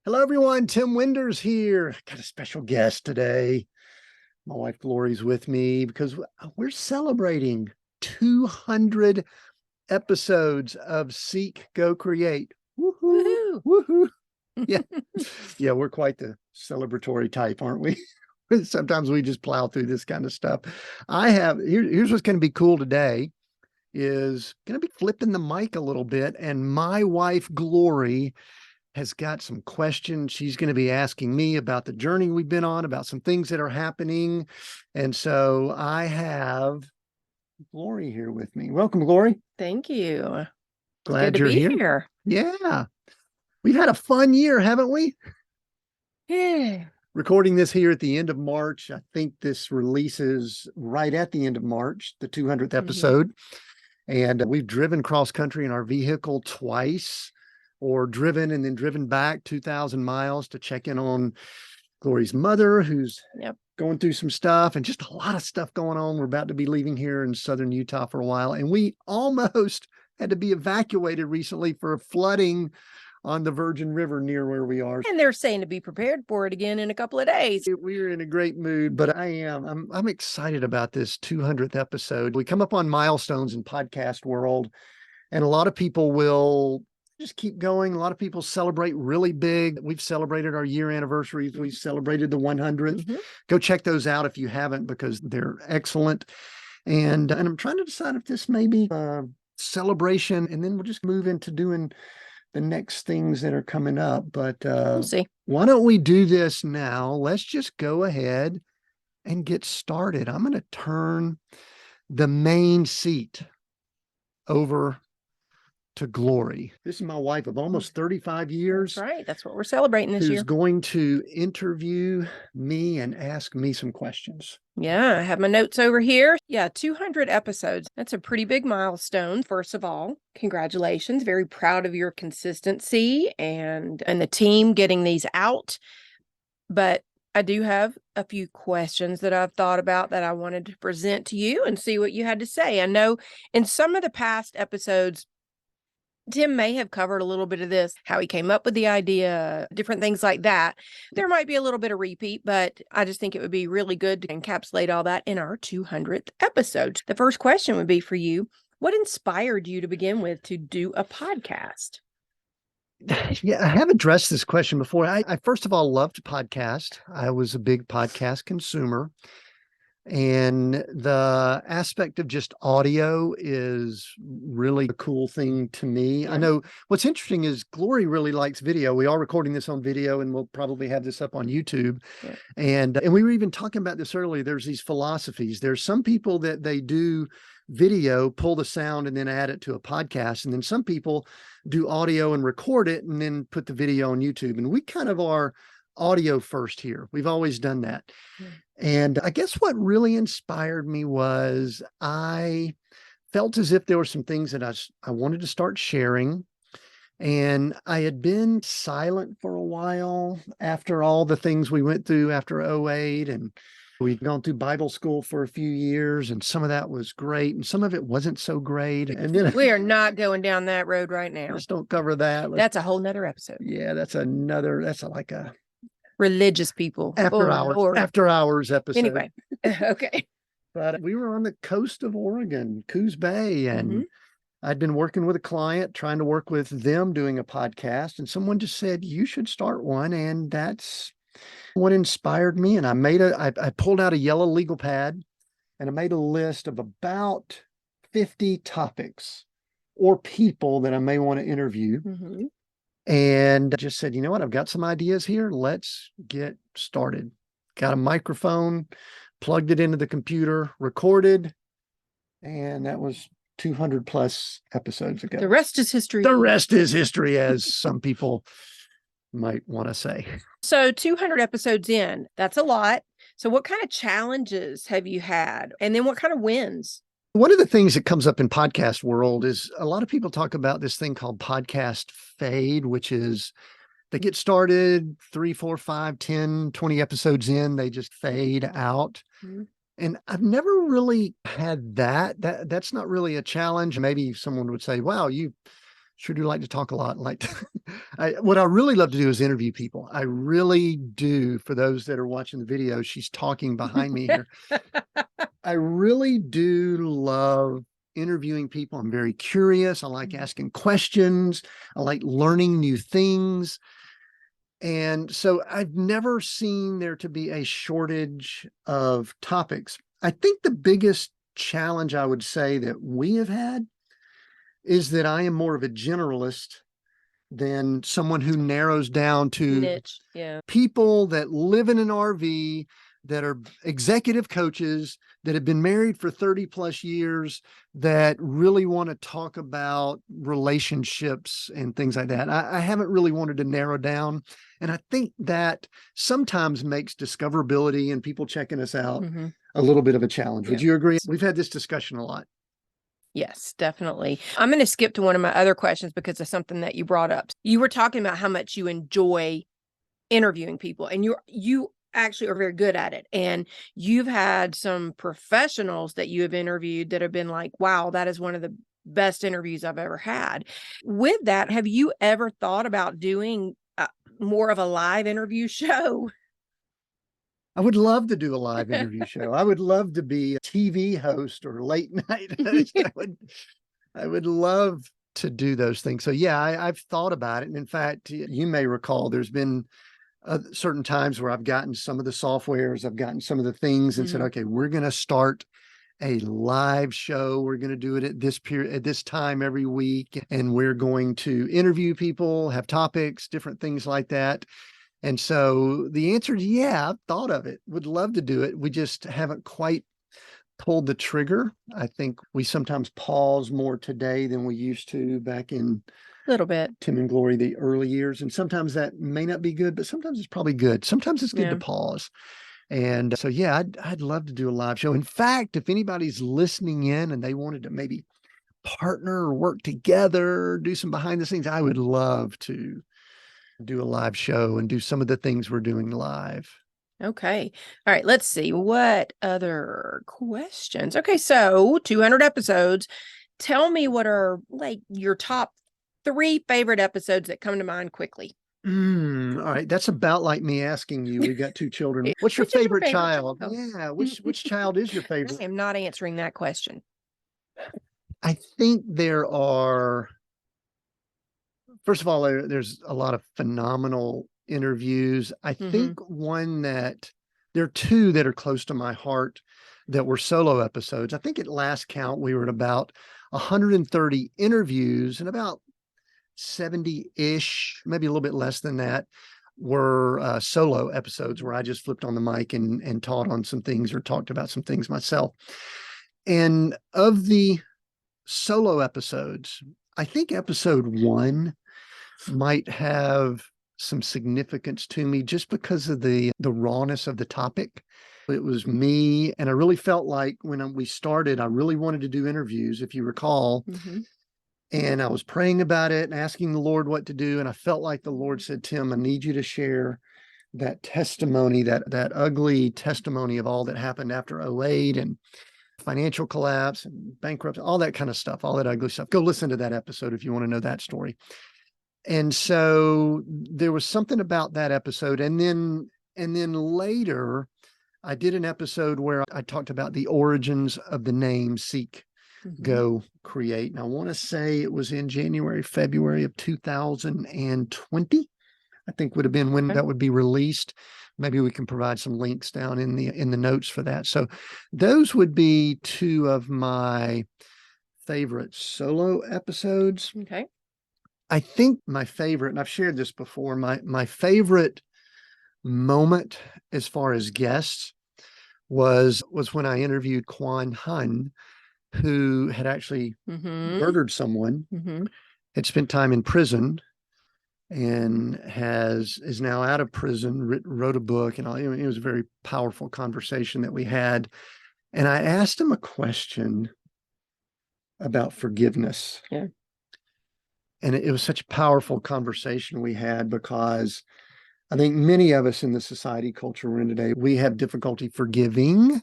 Hello, everyone. Tim Winders here. Got a special guest today. My wife Glori's with me because we're celebrating 200 episodes of Seek, Go, Create. Woohoo! Woohoo! Yeah, yeah, we're quite the celebratory type, aren't we? Sometimes we just plow through this kind of stuff. Here's what's going to be cool today is going to be flipping the mic a little bit, and my wife Glori has got some questions she's going to be asking me about the journey we've been on, about some things that are happening. And so I have Glori here with me. Welcome, Glori. Thank you. Glad you're here. Yeah. We've had a fun year, haven't we? Yeah. Recording this here at the end of March. I think this releases right at the end of March, the 200th episode. And we've driven cross country in our vehicle twice, or driven and then driven back 2,000 miles to check in on Glori's mother, who's going through some stuff, and just a lot of stuff going on. We're about to be leaving here in southern Utah for a while, and we almost had to be evacuated recently for flooding on the Virgin River near where we are. And they're saying to be prepared for it again in a couple of days. We're in a great mood, but I'm excited about this 200th episode. We come up on milestones in podcast world, and a lot of people will just keep going. A lot of people celebrate really big. We've celebrated our year anniversaries. We celebrated the 100th. Go check those out if you haven't, because they're excellent. And I'm trying to decide if this may be a celebration, and then we'll just move into doing the next things that are coming up. But we'll see. Why don't we do this now? Let's just go ahead and get started. I'm going to turn the main seat over to Glori. This is my wife of almost 35 years. That's right. That's what we're celebrating this year. Who's going to interview me and ask me some questions. Yeah, I have my notes over here. Yeah, 200 episodes. That's a pretty big milestone, first of all. Congratulations. Very proud of your consistency and the team getting these out. But I do have a few questions that I've thought about that I wanted to present to you and see what you had to say. I know in some of the past episodes, Tim may have covered a little bit of this, how he came up with the idea, different things like that. There might be a little bit of repeat, but I just think it would be really good to encapsulate all that in our 200th episode. The first question would be for you. What inspired you to begin with to do a podcast? Yeah, I have addressed this question before. I first of all loved podcast. I was a big podcast consumer. And the aspect of just audio is really a cool thing to me. Yeah. I know what's interesting is Glori really likes video. We are recording this on video, and we'll probably have this up on YouTube. Yeah. And we were even talking about this earlier. There's these philosophies. There's some people that they do video, pull the sound and then add it to a podcast. And then some people do audio and record it and then put the video on YouTube. And we kind of are audio first here. We've always done that. Yeah. And I guess what really inspired me was I felt as if there were some things that I wanted to start sharing. And I had been silent for a while after all the things we went through after 2008. And we'd gone through Bible school for a few years, and some of that was great, and some of it wasn't so great. And then we are not going down that road right now. Let's don't cover that. That's a whole nother episode. Yeah, that's like a religious people after hours episode. Anyway, okay. But we were on the coast of Oregon, Coos Bay, and I'd been working with a client, trying to work with them doing a podcast, and someone just said, you should start one. And that's what inspired me. And I pulled out a yellow legal pad, and I made a list of about 50 topics or people that I may want to interview. And I just said, you know what? I've got some ideas here. Let's get started. Got a microphone, plugged it into the computer, recorded, and that was 200 plus episodes ago. The rest is history. The rest is history, as some people might want to say. So 200 episodes in, that's a lot. So what kind of challenges have you had? And then what kind of wins? One of the things that comes up in podcast world is a lot of people talk about this thing called podcast fade, which is they get started 3, 4, 5, 10, 20 episodes in, they just fade out. And I've never really had that. That's not really a challenge. Maybe someone would say, wow, you Sure do like to talk a lot. Like what I really love to do is interview people. I really do. For those that are watching the video, she's talking behind me here. I really do love interviewing people. I'm very curious. I like asking questions. I like learning new things. And so I've never seen there to be a shortage of topics. I think the biggest challenge I would say that we have had is that I am more of a generalist than someone who narrows down to Niche. Yeah. people that live in an RV, that are executive coaches, that have been married for 30 plus years, that really want to talk about relationships and things like that. I haven't really wanted to narrow down. And I think that sometimes makes discoverability and people checking us out a little bit of a challenge. Would you agree? We've had this discussion a lot. Yes, definitely. I'm going to skip to one of my other questions because of something that you brought up. You were talking about how much you enjoy interviewing people, and you actually are very good at it. And you've had some professionals that you have interviewed that have been like, wow, that is one of the best interviews I've ever had. With that, have you ever thought about doing more of a live interview show? I would love to do a live interview show. I would love to be a TV host or late night host. I would love to do those things. So yeah, I've thought about it. And in fact, you may recall there's been certain times where I've gotten some of the softwares, I've gotten some of the things and said, okay, we're going to start a live show. We're going to do it at this period, at this time every week. And we're going to interview people, have topics, different things like that. And so the answer is, yeah, I've thought of it, would love to do it. We just haven't quite pulled the trigger. I think we sometimes pause more today than we used to back in a little bit, Tim and Glori, the early years. And sometimes that may not be good, but sometimes it's probably good. Sometimes it's good to pause. And so, yeah, I'd love to do a live show. In fact, if anybody's listening in and they wanted to maybe partner or work together, do some behind the scenes, I would love to do a live show and do some of the things we're doing live. Okay. All right. Let's see. What other questions? Okay. So 200 episodes. Tell me what are like your top 3 favorite episodes that come to mind quickly. All right. That's about like me asking you, we've got 2 children. What's your favorite child? Yeah. Which child is your favorite? I am not answering that question. I think there are, first of all, there's a lot of phenomenal interviews. I think there are 2 that are close to my heart that were solo episodes. I think at last count, we were at about 130 interviews, and about 70-ish, maybe a little bit less than that, were solo episodes where I just flipped on the mic and taught on some things or talked about some things myself. And of the solo episodes, I think episode 1 might have some significance to me just because of the rawness of the topic. It was me, and I really felt like when we started, I really wanted to do interviews, if you recall. And I was praying about it and asking the Lord what to do. And I felt like the Lord said, Tim, I need you to share that testimony, that ugly testimony of all that happened after 2008 and financial collapse and bankruptcy, all that kind of stuff, all that ugly stuff. Go listen to that episode if you want to know that story. And so there was something about that episode. And then later, I did an episode where I talked about the origins of the name Seek, Go, Create. And I want to say it was in January, February of 2020, I think would have been when that would be released. Maybe we can provide some links down in the notes for that. So those would be 2 of my favorite solo episodes. Okay. I think my favorite, and I've shared this before, my favorite moment as far as guests was when I interviewed Quan Hun, who had actually murdered someone, had spent time in prison, and is now out of prison, wrote a book, and all. It was a very powerful conversation that we had. And I asked him a question about forgiveness. Yeah. And it was such a powerful conversation we had, because I think many of us in the society culture we're in today, we have difficulty forgiving.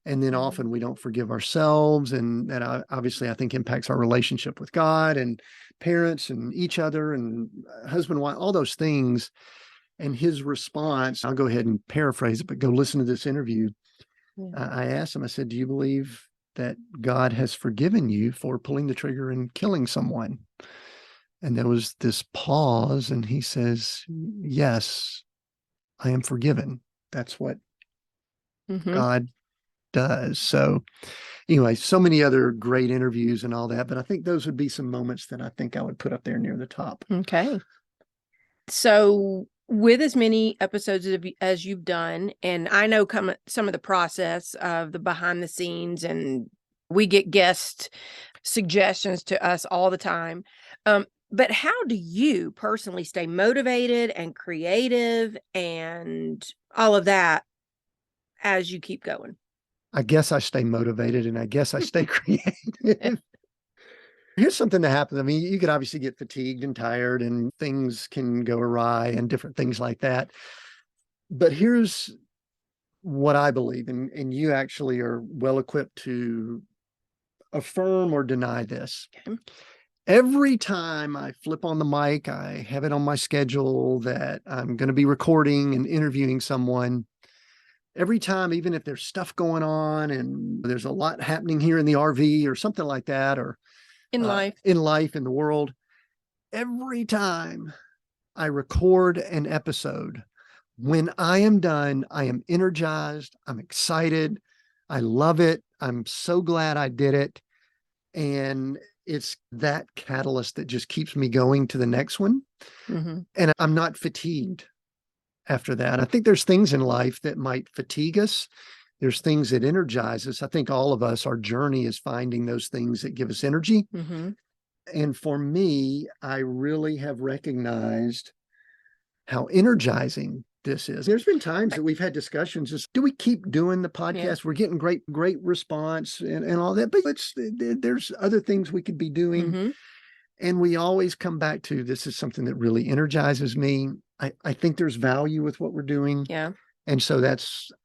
And then Mhm. often we don't forgive ourselves. And that obviously I think impacts our relationship with God and parents and each other and husband, wife, all those things. And his response, I'll go ahead and paraphrase it, but go listen to this interview. Yeah. I asked him, I said, do you believe that God has forgiven you for pulling the trigger and killing someone? And there was this pause, and he says, yes, I am forgiven. That's what Mhm. God does. So anyway, so many other great interviews and all that, but I think those would be some moments that I think I would put up there near the top. Okay. So with as many episodes as you've done, and I know some of the process of the behind the scenes, and we get guest suggestions to us all the time. But how do you personally stay motivated and creative and all of that as you keep going? I guess I stay motivated and I guess I stay creative. Here's something that happens. I mean, you could obviously get fatigued and tired and things can go awry and different things like that. But here's what I believe, and you actually are well equipped to affirm or deny this. Okay. Every time I flip on the mic, I have it on my schedule that I'm going to be recording and interviewing someone. Every time, even if there's stuff going on and there's a lot happening here in the RV or something like that, or In life. in life, in the world, every time I record an episode, when I am done, I am energized. I'm excited. I love it. I'm so glad I did it. And it's that catalyst that just keeps me going to the next one. Mm-hmm. And I'm not fatigued after that. I think there's things in life that might fatigue us. There's things that energize us. I think all of us, our journey is finding those things that give us energy. Mm-hmm. And for me, I really have recognized how energizing this is. There's been times that we've had discussions, just do we keep doing the podcast? Yeah. We're getting great response and all that, but there's other things we could be doing. Mm-hmm. And we always come back to, this is something that really energizes me. I think there's value with what we're doing. Yeah. And so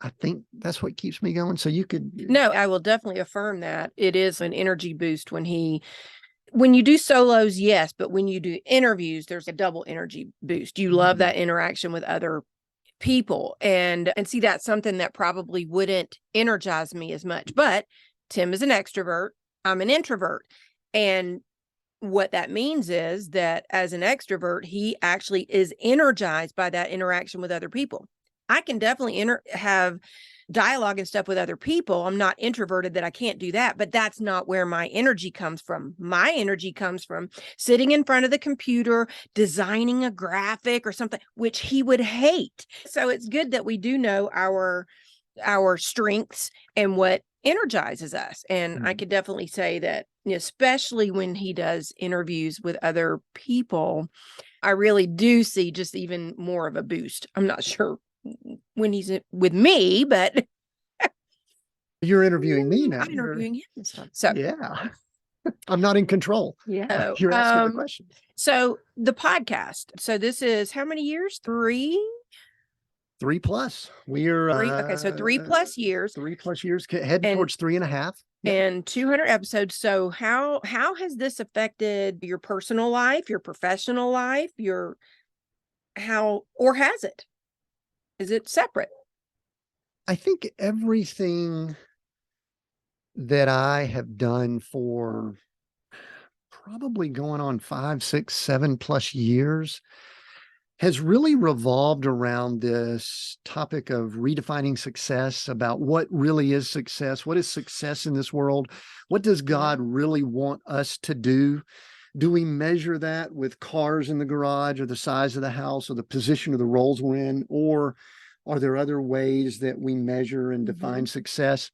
I think that's what keeps me going. So you could. No, I will definitely affirm that. It is an energy boost when you do solos, yes, but when you do interviews, there's a double energy boost. You love that interaction with other people, and see, that's something that probably wouldn't energize me as much. But Tim is an extrovert, I'm an introvert, and what that means is that as an extrovert, he actually is energized by that interaction with other people. I can definitely have dialogue and stuff with other people. I'm not introverted that I can't do that, but that's not where my energy comes from. My energy comes from sitting in front of the computer, designing a graphic or something, which he would hate. So it's good that we do know our strengths and what energizes us. And I could definitely say that, especially when he does interviews with other people, I really do see just even more of a boost. I'm not sure when he's with me, but You're interviewing me now. I'm interviewing him. So yeah, I'm not in control. yeah, You're asking the question. So the podcast. So this is how many years? 3? 3+. We're 3. Okay, so 3+ years. 3+ years, heading towards 3.5. Yep. And 200 episodes. So how has this affected your personal life, your professional life, or has it? Is it separate? I think everything that I have done for probably going on 5, 6, 7+ years has really revolved around this topic of redefining success, about what really is success. What is success in this world? What does God really want us to do? Do we measure that with cars in the garage or the size of the house or the position of the roles we're in? Or are there other ways that we measure and define success?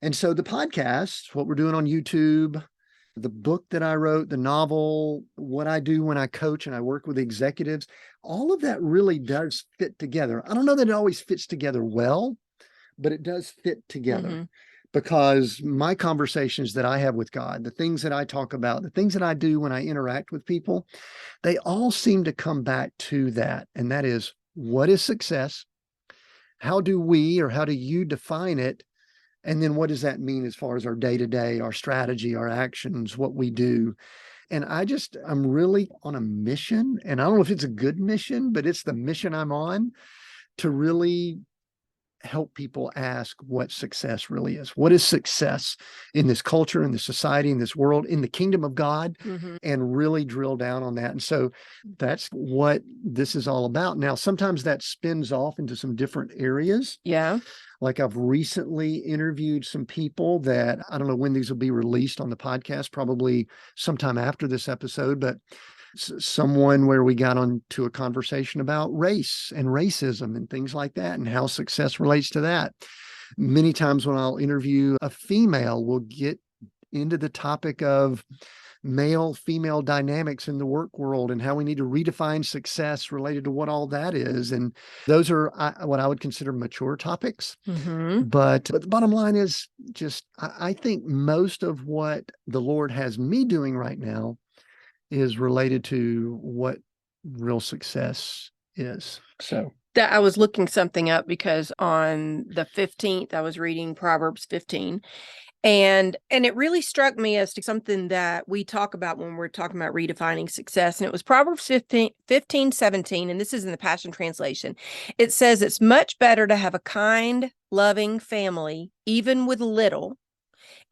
And so the podcast, what we're doing on YouTube, the book that I wrote, the novel, what I do when I coach and I work with executives, all of that really does fit together. I don't know that it always fits together well, but it does fit together because my conversations that I have with God, the things that I talk about, the things that I do when I interact with people, they all seem to come back to that. And that is, what is success? How do you define it? And then what does that mean as far as our day-to-day, our strategy, our actions, what we do? And I'm really on a mission, and I don't know if it's a good mission, but it's the mission I'm on, to really help people ask what success really is. What is success in this culture, in this society, in this world, in the kingdom of God, and really drill down on that. And so that's what this is all about. Now, sometimes that spins off into some different areas. Yeah. Like I've recently interviewed some people that I don't know when these will be released on the podcast, probably sometime after this episode, but someone where we got onto a conversation about race and racism and things like that and how success relates to that. Many times when I'll interview a female, we'll get into the topic of male female dynamics in the work world and how we need to redefine success related to what all that is. And those are what I would consider mature topics. But the bottom line is just, I think most of what the Lord has me doing right now is related to what real success is. So that I was looking something up because on the 15th, I was reading Proverbs 15. And it really struck me as to something that we talk about when we're talking about redefining success. And it was Proverbs 15:17. And this is in the Passion Translation. It says, it's much better to have a kind, loving family, even with little.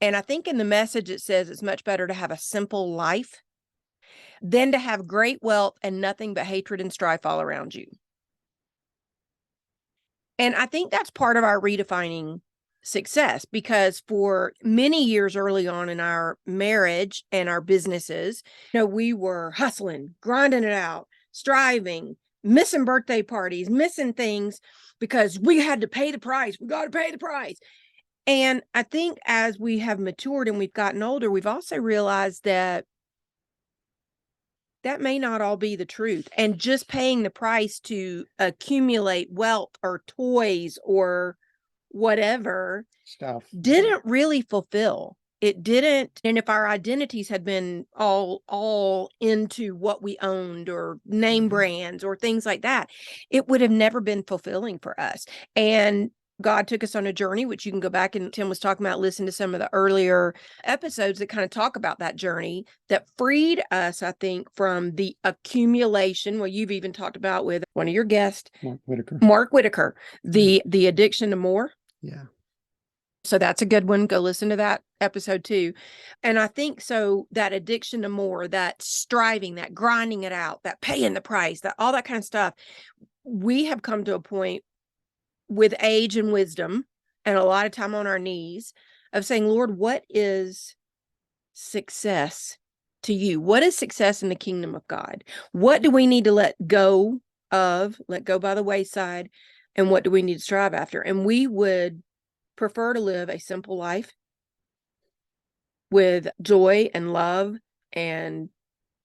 And I think in the Message, it says it's much better to have a simple life than to have great wealth and nothing but hatred and strife all around you. And I think that's part of our redefining success, because for many years early on in our marriage and our businesses, we were hustling, grinding it out, striving, missing birthday parties, missing things because we had to pay the price. We got to pay the price. And I think as we have matured and we've gotten older, we've also realized that may not all be the truth. And just paying the price to accumulate wealth or toys or whatever stuff didn't really fulfill. It didn't. And if our identities had been all into what we owned or name brands or things like that, it would have never been fulfilling for us. And God took us on a journey, which you can go back, and Tim was talking about, listen to some of the earlier episodes that kind of talk about that journey that freed us, I think, from the accumulation. Well, you've even talked about with one of your guests, Mark Whitaker, the addiction to more. Yeah. So that's a good one. Go listen to that episode too. And I think so that addiction to more, that striving, that grinding it out, that paying the price, that all that kind of stuff, we have come to a point with age and wisdom and a lot of time on our knees of saying, Lord, what is success to you? What is success in the kingdom of God? What do we need to let go by the wayside? And what do we need to strive after? And we would prefer to live a simple life with joy and love and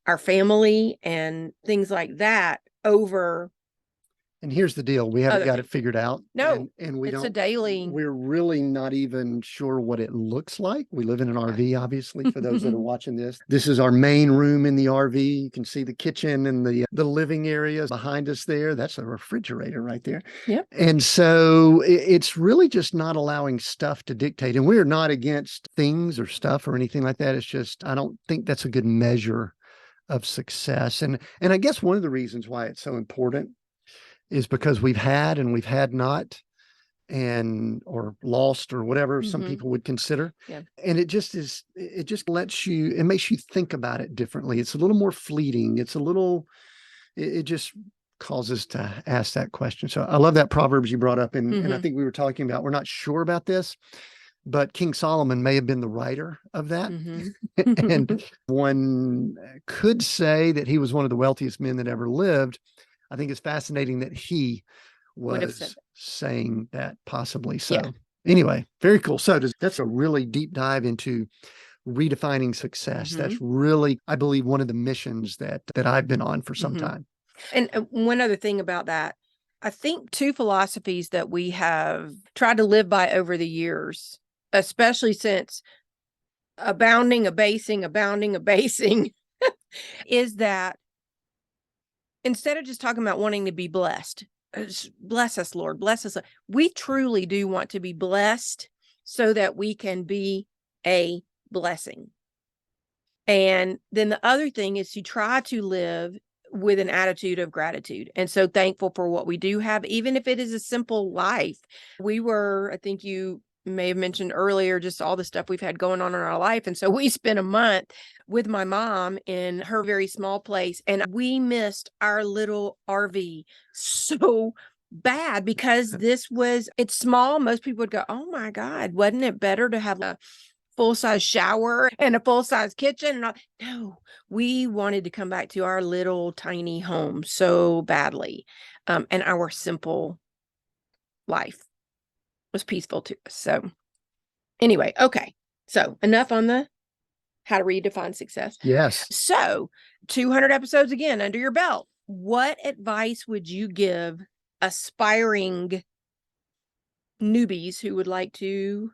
our family and things like that over. And here's the deal. We haven't got it figured out. No, and it's a daily. We're really not even sure what it looks like. We live in an RV, obviously, for those that are watching this. This is our main room in the RV. You can see the kitchen and the living area behind us there. That's a refrigerator right there. Yep. And so it's really just not allowing stuff to dictate. And we're not against things or stuff or anything like that. It's just, I don't think that's a good measure of success. And I guess one of the reasons why it's so important is because we've had and we've had not, or lost, or whatever some people would consider. Yeah. And it just makes you think about it differently. It's a little more fleeting. It just causes to ask that question. So I love that Proverbs you brought up. And I think we were talking about, we're not sure about this, but King Solomon may have been the writer of that. And one could say that he was one of the wealthiest men that ever lived. I think it's fascinating that he was saying that possibly. So anyway, very cool. So that's a really deep dive into redefining success. That's really, I believe, one of the missions that I've been on for some time. And one other thing about that, I think two philosophies that we have tried to live by over the years, especially since abounding, abasing, is that instead of just talking about wanting to be blessed, bless us, Lord, bless us. We truly do want to be blessed so that we can be a blessing. And then the other thing is to try to live with an attitude of gratitude. And so thankful for what we do have, even if it is a simple life. I think you may have mentioned earlier, just all the stuff we've had going on in our life. And so we spent a month with my mom in her very small place, and we missed our little RV so bad because it's small. Most people would go, oh my God, wasn't it better to have a full-size shower and a full-size kitchen? No, we wanted to come back to our little tiny home so badly. And our simple life was peaceful to us. So anyway, okay. So enough on the how to redefine success. Yes. So 200 episodes again under your belt. What advice would you give aspiring newbies who would like to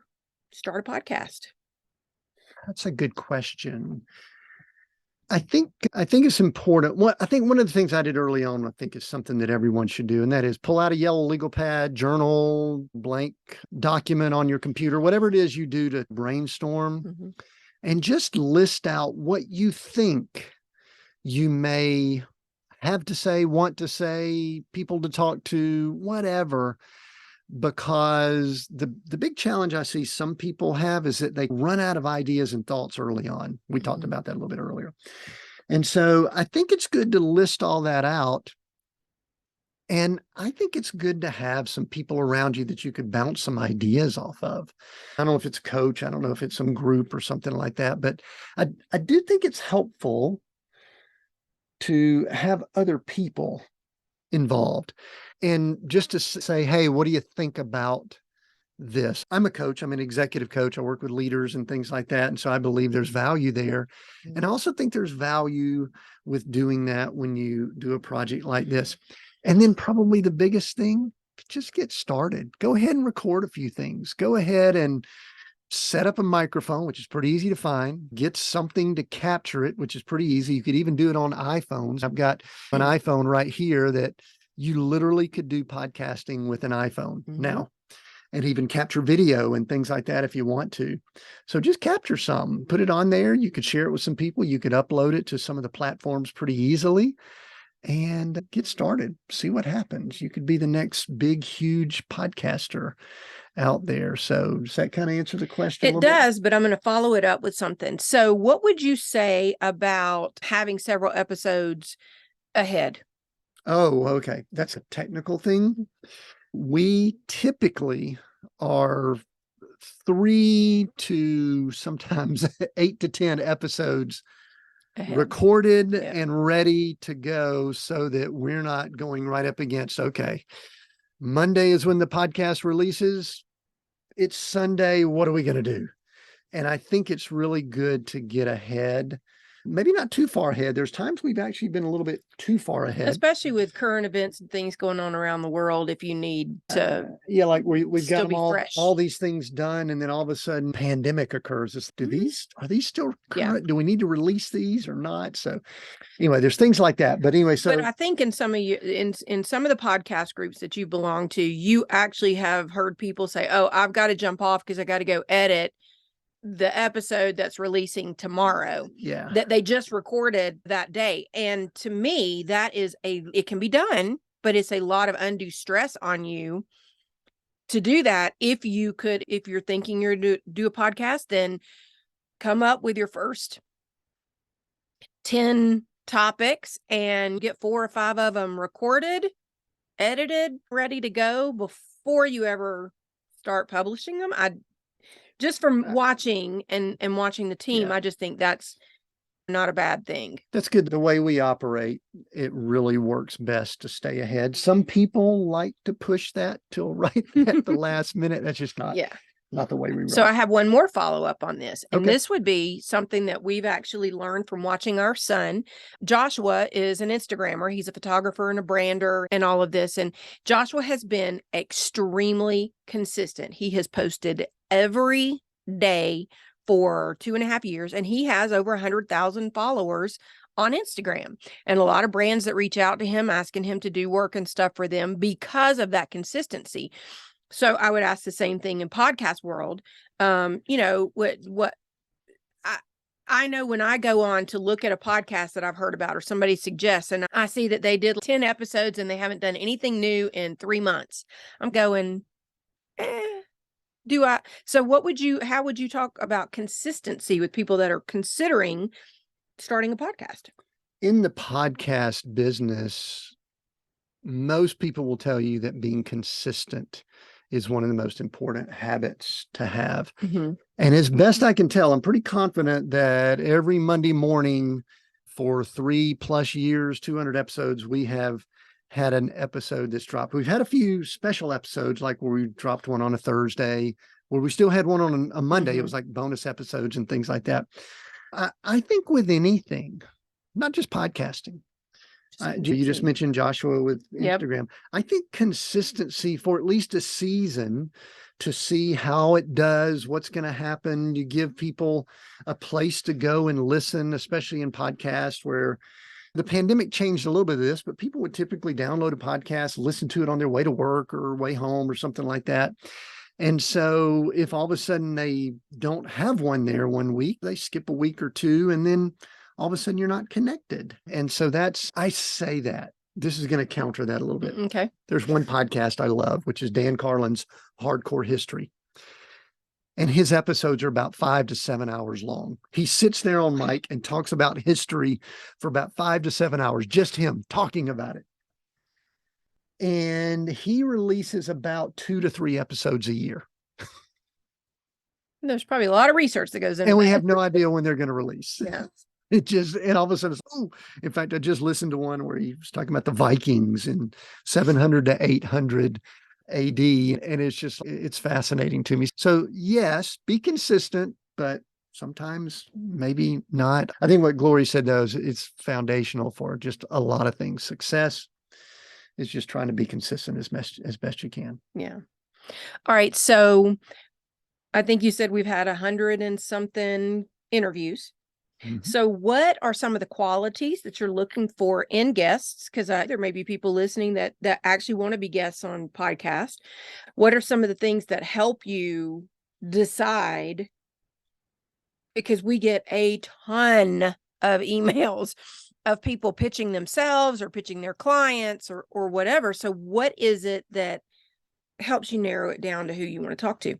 start a podcast? That's a good question. I think it's important. I think one of the things I did early on, I think is something that everyone should do, and that is pull out a yellow legal pad, journal, blank document on your computer, whatever it is you do to brainstorm, and just list out what you think you may have to say, want to say, people to talk to, whatever. Because the big challenge I see some people have is that they run out of ideas and thoughts early on. We talked about that a little bit earlier. And so I think it's good to list all that out. And I think it's good to have some people around you that you could bounce some ideas off of. I don't know if it's a coach, I don't know if it's some group or something like that, but I do think it's helpful to have other people involved. And just to say, hey, what do you think about this? I'm a coach. I'm an executive coach. I work with leaders and things like that. And so I believe there's value there. And I also think there's value with doing that when you do a project like this. And then probably the biggest thing, just get started. Go ahead and record a few things. Go ahead and set up a microphone, which is pretty easy to find. Get something to capture it, which is pretty easy. You could even do it on iPhones. I've got an iPhone right here that you literally could do podcasting with an iPhone now, and even capture video and things like that if you want to. So just capture some, put it on there. You could share it with some people. You could upload it to some of the platforms pretty easily and get started. See what happens. You could be the next big, huge podcaster out there. So does that kind of answer the question? It does, but I'm going to follow it up with something. So what would you say about having several episodes ahead? Oh, okay. That's a technical thing. We typically are 3 to sometimes 8 to 10 episodes ahead, recorded and ready to go, so that we're not going right up against, okay, Monday is when the podcast releases. It's Sunday. What are we going to do? And I think it's really good to get ahead. Maybe not too far ahead. There's times we've actually been a little bit too far ahead. Especially with current events and things going on around the world, if you need to. Like we've got them all these things done, and then all of a sudden pandemic occurs. Are these still current? Do we need to release these or not? So anyway, there's things like that. But anyway, but I think in some of in some of the podcast groups that you belong to, you actually have heard people say, oh, I've got to jump off because I got to go edit the episode that's releasing tomorrow, that they just recorded that day. And to me, it can be done, but it's a lot of undue stress on you to do that. If you're thinking you're to do a podcast, then come up with your first 10 topics and get 4 or 5 of them recorded, edited, ready to go before you ever start publishing them. Just from watching and watching the team, I just think that's not a bad thing. That's good. The way we operate, it really works best to stay ahead. Some people like to push that till right at the last minute. That's just not the way we run. So I have one more follow-up on this. And this would be something that we've actually learned from watching our son. Joshua is an Instagrammer. He's a photographer and a brander and all of this. And Joshua has been extremely consistent. He has posted every day for 2.5 years, and he has over 100,000 followers on Instagram, and a lot of brands that reach out to him asking him to do work and stuff for them because of that consistency. So I would ask the same thing in podcast world. What I know when I go on to look at a podcast that I've heard about or somebody suggests, and I see that they did 10 episodes and they haven't done anything new in 3 months. I'm going, so how would you talk about consistency with people that are considering starting a podcast? In the podcast business, most people will tell you that being consistent is one of the most important habits to have. Mm-hmm. And as best I can tell, I'm pretty confident that every Monday morning for 3+ years, 200 episodes, we have had an episode that's dropped. We've had a few special episodes, like where we dropped one on a Thursday, where we still had one on a Monday. Mm-hmm. It was like bonus episodes and things like that. I think with anything, not just podcasting, you just mentioned Joshua with Instagram. Yep. I think consistency for at least a season to see how it does, what's going to happen. You give people a place to go and listen, especially in podcasts where the pandemic changed a little bit of this, but people would typically download a podcast, listen to it on their way to work or way home or something like that. And so if all of a sudden they don't have one there one week, they skip a week or two, and then all of a sudden you're not connected. And so I say that this is going to counter that a little bit. Okay. There's one podcast I love, which is Dan Carlin's Hardcore History. And his episodes are about 5 to 7 hours long. He sits there on mic and talks about history for about 5 to 7 hours, just him talking about it. And he releases about 2 to 3 episodes a year. There's probably a lot of research that goes into and we that. have no idea when they're going to release. Yeah. And all of a sudden, in fact, I just listened to one where he was talking about the Vikings in 700 to 800 AD. And it's fascinating to me. So yes, be consistent, but sometimes maybe not. I think what Glori said, though, is it's foundational for just a lot of things. Success is just trying to be consistent as best you can. Yeah. All right. So I think you said we've had 100 and something interviews. Mm-hmm. So what are some of the qualities that you're looking for in guests? Because there may be people listening that actually want to be guests on podcasts. What are some of the things that help you decide? Because we get a ton of emails of people pitching themselves or pitching their clients or whatever. So what is it that helps you narrow it down to who you want to talk to?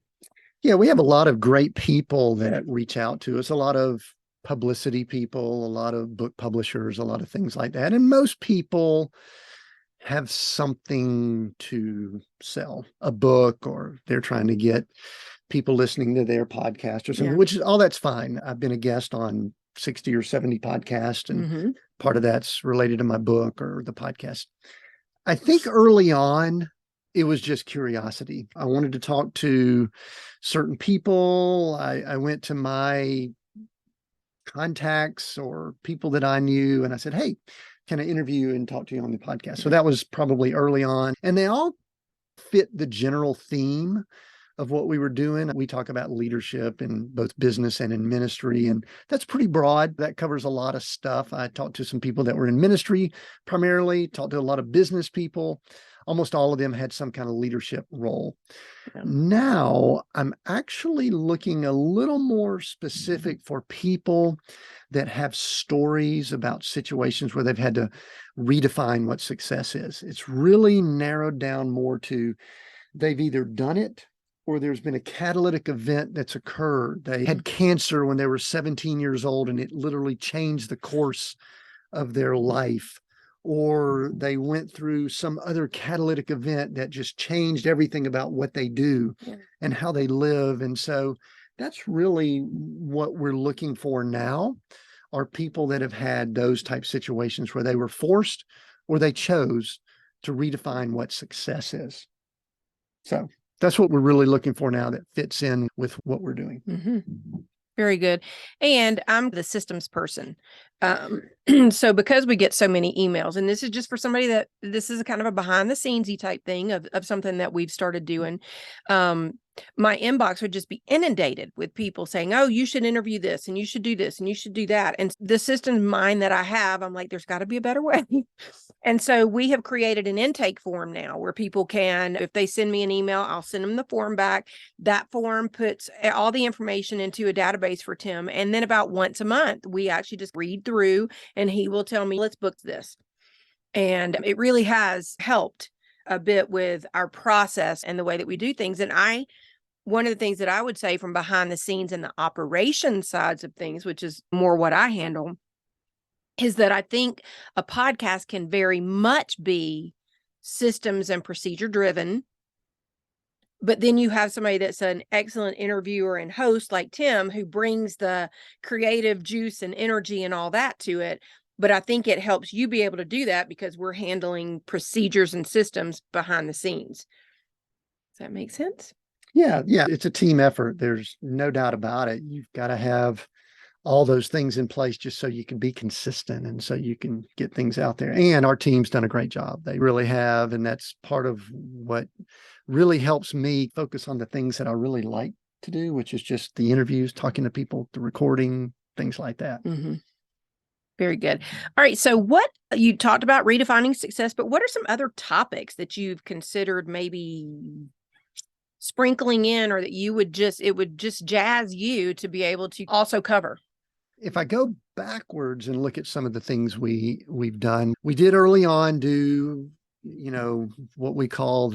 Yeah, we have a lot of great people that reach out to us, a lot of publicity people, a lot of book publishers, a lot of things like that. And most people have something to sell, a book, or they're trying to get people listening to their podcast or something, which is all that's fine. I've been a guest on 60 or 70 podcasts, and part of that's related to my book or the podcast. I think early on, it was just curiosity. I wanted to talk to certain people. I went to my contacts or people that I knew, and I said, hey, can I interview and talk to you on the podcast? So that was probably early on. And they all fit the general theme of what we were doing. We talk about leadership in both business and in ministry, and that's pretty broad. That covers a lot of stuff. I talked to some people that were in ministry primarily, talked to a lot of business people. Almost all of them had some kind of leadership role. Yeah. Now, I'm actually looking a little more specific for people that have stories about situations where they've had to redefine what success is. It's really narrowed down more to they've either done it or there's been a catalytic event that's occurred. They had cancer when they were 17 years old and it literally changed the course of their life. Or they went through some other catalytic event that just changed everything about what they do and how they live. And so that's really what we're looking for now, are people that have had those type situations where they were forced or they chose to redefine what success is. So that's what we're really looking for now that fits in with what we're doing. Mm-hmm. Very good. And I'm the systems person. So because we get so many emails, and this is just for somebody that this is a kind of a behind the scenes-y type thing of something that we've started doing. my inbox would just be inundated with people saying, oh, you should interview this and you should do this and you should do that. And the system mind that I have, I'm like, there's got to be a better way. And so we have created an intake form now where people can, if they send me an email, I'll send them the form back. That form puts all the information into a database for Tim. And then about once a month, we actually just read through and he will tell me, let's book this. And it really has helped a bit with our process and the way that we do things. And one of the things that I would say from behind the scenes and the operation sides of things, which is more what I handle, is that I think a podcast can very much be systems and procedure driven. But then you have somebody that's an excellent interviewer and host like Tim, who brings the creative juice and energy and all that to it. But I think it helps you be able to do that because we're handling procedures and systems behind the scenes. Does that make sense? Yeah. It's a team effort. There's no doubt about it. You've got to have all those things in place just so you can be consistent and so you can get things out there. And our team's done a great job. They really have. And that's part of what really helps me focus on the things that I really like to do, which is just the interviews, talking to people, the recording, things like that. Mm-hmm. Very good. All right. So what you talked about redefining success, but what are some other topics that you've considered maybe sprinkling in, or that it would just jazz you to be able to also cover? If I go backwards and look at some of the things we've done, we did early on do, what we call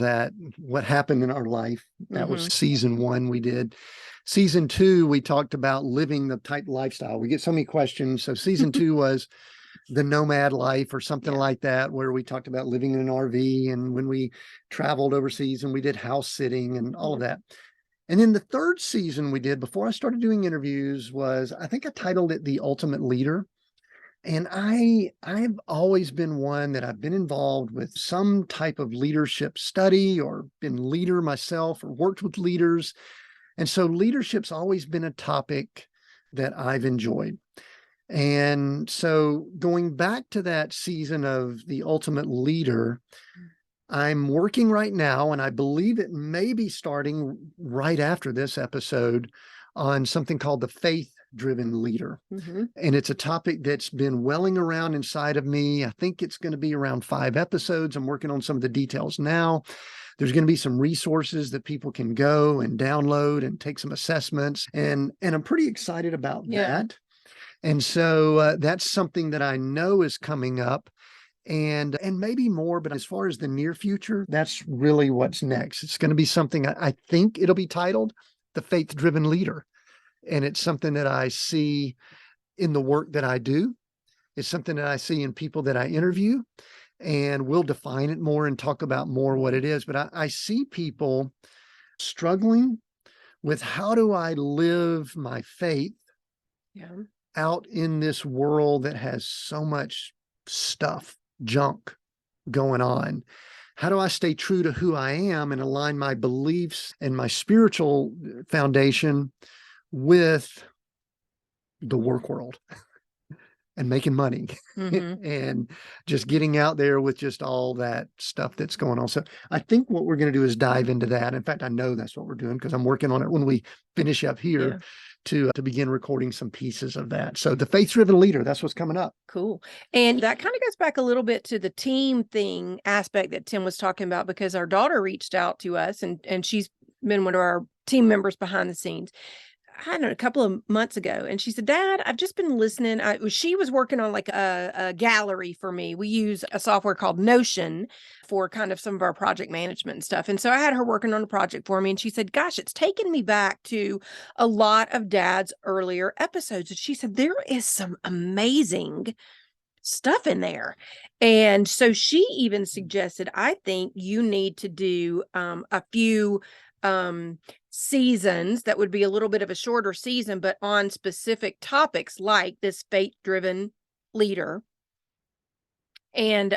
what happened in our life. That was season 1 we did. Season 2, we talked about living the type lifestyle. We get so many questions. So season 2 was the nomad life or something like that, where we talked about living in an RV and when we traveled overseas and we did house sitting and all of that. And then the third season we did before I started doing interviews I think I titled it The Ultimate Leader. And I've always been one that I've been involved with some type of leadership study or been leader myself or worked with leaders. And so leadership's always been a topic that I've enjoyed. And so going back to that season of The Ultimate Leader, I'm working right now, and I believe it may be starting right after this episode, on something called the faith-driven leader. And it's a topic that's been welling around inside of me. I think it's going to be around 5 episodes. I'm working on some of the details now. There's going to be some resources that people can go and download and take some assessments. And I'm pretty excited about that. And so that's something that I know is coming up. And maybe more, but as far as the near future, that's really what's next. It's going to be something, I think it'll be titled The Faith-Driven Leader. And it's something that I see in the work that I do. It's something that I see in people that I interview, and we'll define it more and talk about more what it is. But I see people struggling with, how do I live my faith out in this world that has so much stuff, junk going on? How do I stay true to who I am and align my beliefs and my spiritual foundation with the work world and making money and just getting out there with just all that stuff that's going on? So I think what we're going to do is dive into that. In fact, I know that's what we're doing because I'm working on it when we finish up here. To begin recording some pieces of that. So the faith-driven leader, that's what's coming up. Cool. And that kind of goes back a little bit to the team thing aspect that Tim was talking about, because our daughter reached out to us and she's been one of our team members behind the scenes. I don't know, a couple of months ago. And she said, Dad, I've just been listening. She was working on like a gallery for me. We use a software called Notion for kind of some of our project management and stuff. And so I had her working on a project for me. And she said, gosh, it's taken me back to a lot of Dad's earlier episodes. And she said, there is some amazing stuff in there. And so she even suggested, I think you need to do a few seasons that would be a little bit of a shorter season, but on specific topics like this faith-driven leader. And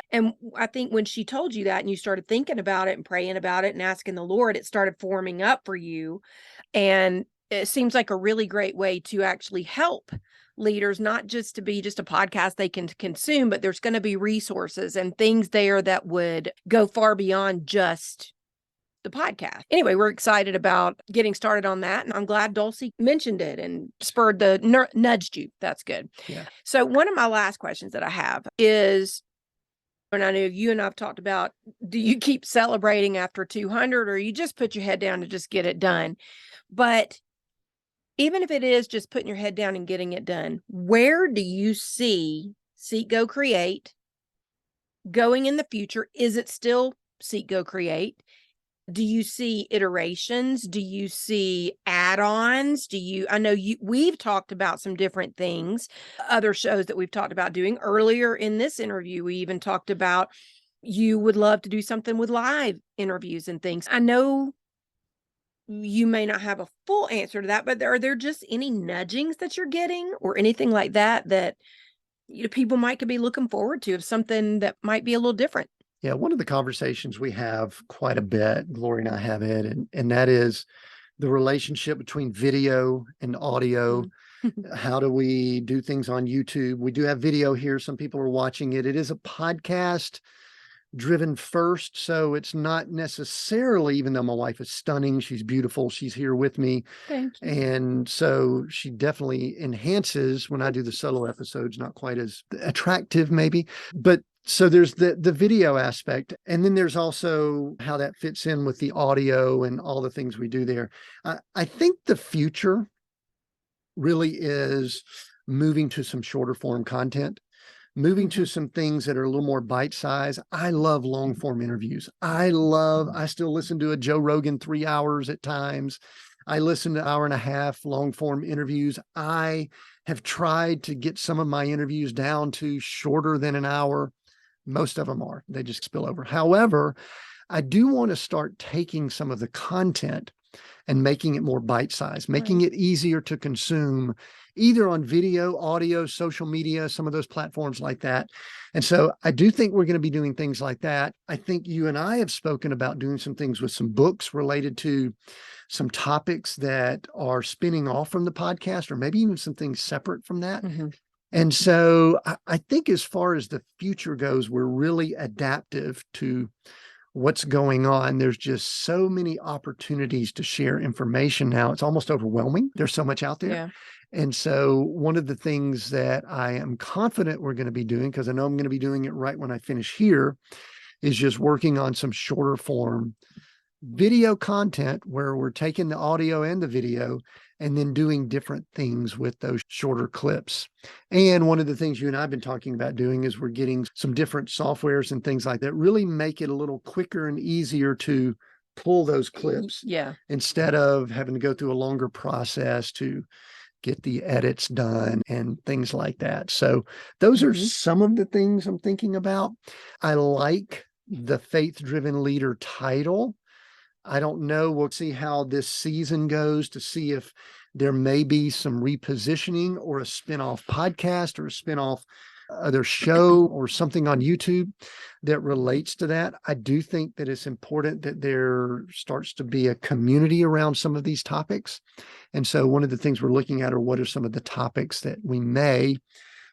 I think when she told you that and you started thinking about it and praying about it and asking the Lord, it started forming up for you. And it seems like a really great way to actually help leaders, not just to be just a podcast they can consume, but there's going to be resources and things there that would go far beyond just the podcast. Anyway, we're excited about getting started on that. And I'm glad Dulcie mentioned it and spurred nudged you. That's good. Yeah. So one of my last questions that I have is, and I know you and I've talked about, do you keep celebrating after 200 or you just put your head down to just get it done? But even if it is just putting your head down and getting it done, where do you see Seek, Go, Create going in the future? Is it still Seek, Go, Create? Do you see iterations? Do you see add-ons? I know we've talked about some different things, other shows that we've talked about doing. Earlier in this interview, we even talked about you would love to do something with live interviews and things. I know you may not have a full answer to that, but are there just any nudgings that you're getting or anything like that people might could be looking forward to, of something that might be a little different? Yeah, one of the conversations we have quite a bit, Glori and I have it, and that is the relationship between video and audio. How do we do things on YouTube? We do have video here. Some people are watching it. It is a podcast driven first. So it's not necessarily, even though my wife is stunning, she's beautiful, she's here with me. Thank you. And so she definitely enhances when I do the solo episodes, not quite as attractive maybe, but so there's the video aspect. And then there's also how that fits in with the audio and all the things we do there. I think the future really is moving to some shorter form content, moving to some things that are a little more bite size. I love long form interviews. I still listen to a Joe Rogan 3 hours at times. I listen to 1.5 hour long form interviews. I have tried to get some of my interviews down to shorter than an hour. Most of them are, they just spill over. However, I do want to start taking some of the content and making it more bite-sized, making it easier to consume, either on video, audio, social media, some of those platforms like that. And so I do think we're going to be doing things like that. I think you and I have spoken about doing some things with some books related to some topics that are spinning off from the podcast, or maybe even some things separate from that. And so I think as far as the future goes, we're really adaptive to what's going on. There's just so many opportunities to share information now. It's almost overwhelming. There's so much out there. Yeah. And so one of the things that I am confident we're going to be doing, because I know I'm going to be doing it right when I finish here, is just working on some shorter form video content where we're taking the audio and the video and then doing different things with those shorter clips. And one of the things you and I have been talking about doing is we're getting some different softwares and things like that, really make it a little quicker and easier to pull those clips. Yeah. Instead of having to go through a longer process to get the edits done and things like that. So those are some of the things I'm thinking about. I like the faith-driven leader title. I don't know. We'll see how this season goes to see if there may be some repositioning or a spinoff podcast or a spinoff other show or something on YouTube that relates to that. I do think that it's important that there starts to be a community around some of these topics. And so one of the things we're looking at are what are some of the topics that we may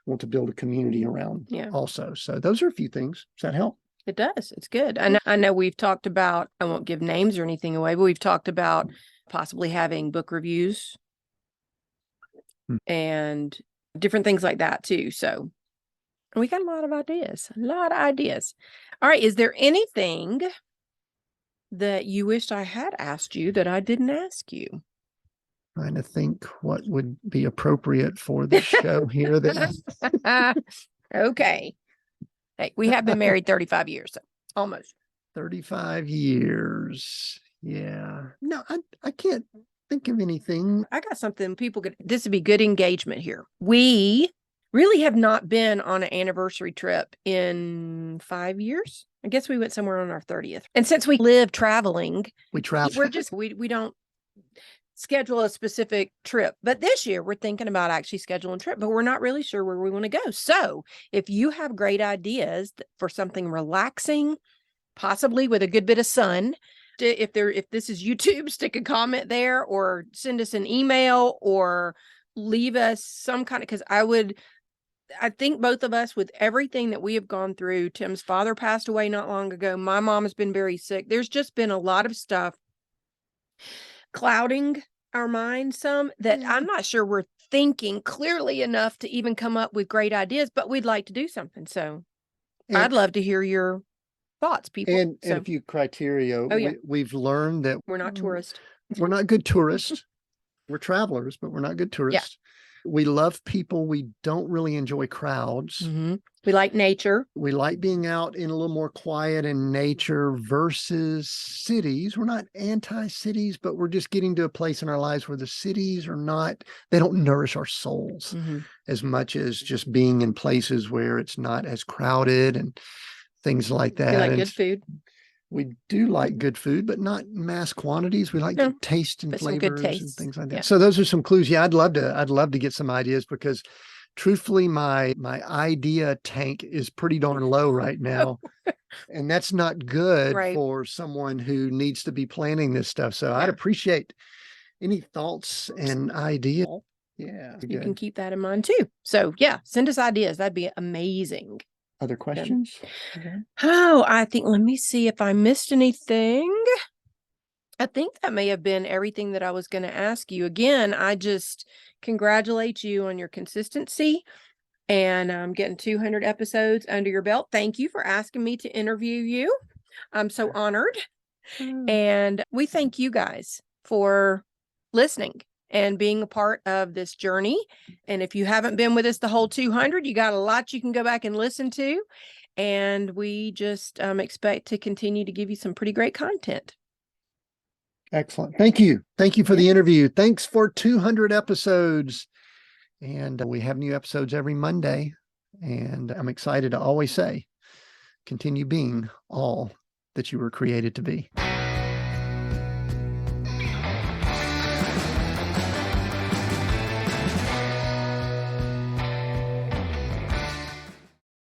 want to build a community around also. So those are a few things. Does that help? It does. It's good. I know we've talked about, I won't give names or anything away, but we've talked about possibly having book reviews and different things like that too. So we got a lot of ideas. All right. Is there anything that you wished I had asked you that I didn't ask you? Trying to think what would be appropriate for the show here. Okay. Hey, we have been married 35 years, so almost 35 years. Yeah. No, I can't think of anything. I got something this would be good engagement here. We really have not been on an anniversary trip in 5 years. I guess we went somewhere on our 30th. And since we live traveling, we don't schedule a specific trip. But this year we're thinking about actually scheduling a trip, but we're not really sure where we want to go. So if you have great ideas for something relaxing, possibly with a good bit of sun, if this is YouTube, stick a comment there or send us an email or leave us some kind of, because I think both of us, with everything that we have gone through, Tim's father passed away not long ago. My mom has been very sick. There's just been a lot of stuff clouding our mind some that I'm not sure we're thinking clearly enough to even come up with great ideas, but we'd like to do something. So I'd love to hear your thoughts, people. And a few criteria. Oh, yeah. We've learned that We're not tourists. we're not good tourists. We're travelers, but we're not good tourists. We love people. We don't really enjoy crowds. Mm-hmm. We like nature. We like being out in a little more quiet and nature versus cities. We're not anti-cities, but we're just getting to a place in our lives where the cities are not, they don't nourish our souls as much as just being in places where it's not as crowded and things like that. We like good food. We do like good food, but not mass quantities. We like to taste and flavors and things like that. Yeah. So those are some clues. Yeah, I'd love to get some ideas, because truthfully, my idea tank is pretty darn low right now. And that's not good for someone who needs to be planning this stuff. So I'd appreciate any thoughts and ideas. Yeah. You can keep that in mind too. So yeah, send us ideas. That'd be amazing. Other questions? Oh, I think, let me see if I missed anything. I think that may have been everything that I was going to ask you. Again, I just congratulate you on your consistency and getting 200 episodes under your belt. Thank you for asking me to interview you. I'm so honored. And we thank you guys for listening and being a part of this journey. And if you haven't been with us the whole 200, you got a lot you can go back and listen to. And we just expect to continue to give you some pretty great content. Excellent. Thank you. Thank you for the interview. Thanks for 200 episodes. And we have new episodes every Monday. And I'm excited to always say, continue being all that you were created to be.